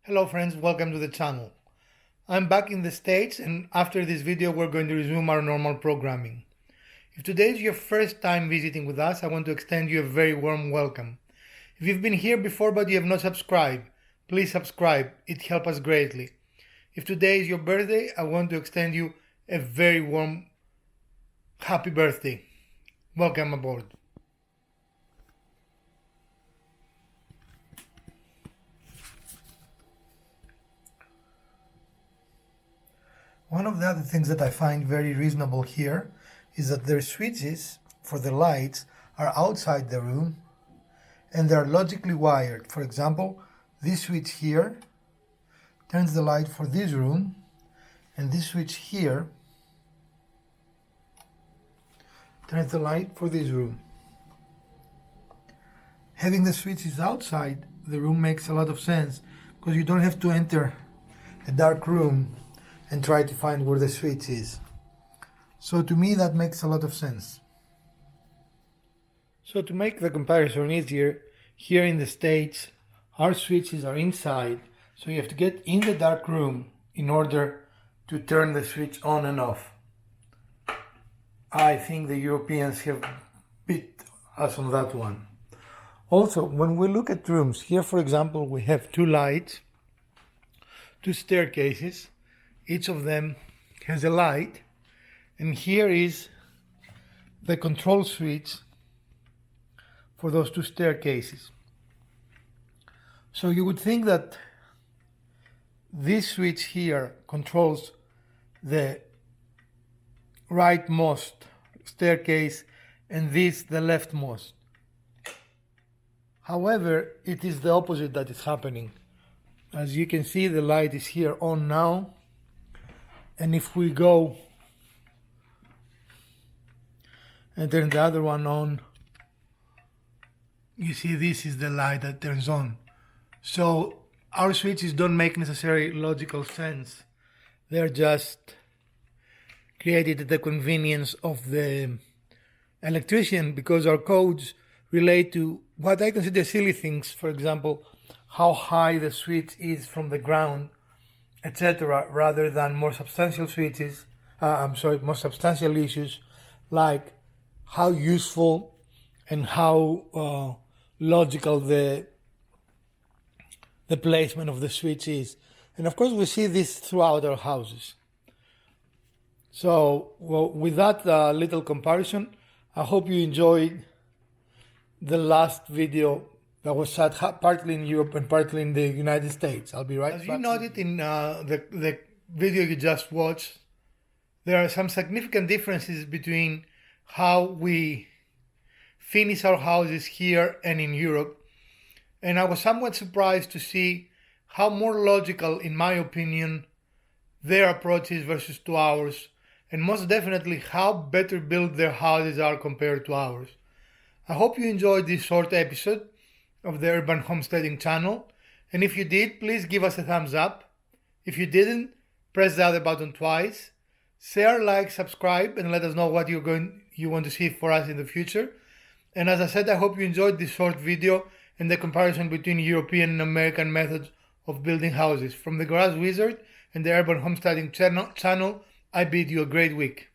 Hello friends, welcome to the channel. I'm back in the States and after this video we're going to resume our normal programming. If today is your first time visiting with us, I want to extend you a very warm welcome. If you've been here before but you have not subscribed, please subscribe, it helps us greatly. If today is your birthday, I want to extend you a very warm happy birthday. Welcome aboard. One of the other things that I find very reasonable here is that their switches for the lights are outside the room and they are logically wired. For example, this switch here turns the light for this room and this switch here turns the light for this room. Having the switches outside the room makes a lot of sense because you don't have to enter a dark room and try to find where the switch is. So to me that makes a lot of sense. So to make the comparison easier, here in the States our switches are inside, so you have to get in the dark room in order to turn the switch on and off. I think the Europeans have beat us on that one. Also, when we look at rooms, here for example we have two lights, two staircases. Each of them has a light, and here is the control switch for those two staircases. So you would think that this switch here controls the rightmost staircase and this the leftmost. However, it is the opposite that is happening. As you can see, the light is here on now. And if we go and turn the other one on, you see this is the light that turns on. So our switches don't make necessary logical sense. They're just created at the convenience of the electrician because our codes relate to what I consider silly things. For example, how high the switch is from the ground, etc., rather than more substantial switches, more substantial issues like how useful and how logical the placement of the switch is. And of course we see this throughout our houses. So with that little comparison, I hope you enjoyed the last video that was shot partly in Europe and partly in the United States. I'll be right back. As you noted in the video you just watched, there are some significant differences between how we finish our houses here and in Europe. And I was somewhat surprised to see how more logical, in my opinion, their approach is versus to ours, and most definitely how better built their houses are compared to ours. I hope you enjoyed this short episode of the Urban Homesteading channel, and if you did, please give us a thumbs up. If you didn't, press the other button twice. Share, like, subscribe, and let us know what you want to see for us in the future. And as I said, I hope you enjoyed this short video and the comparison between European and American methods of building houses. From the Garage Wizard and the Urban Homesteading channel, I bid you a great week.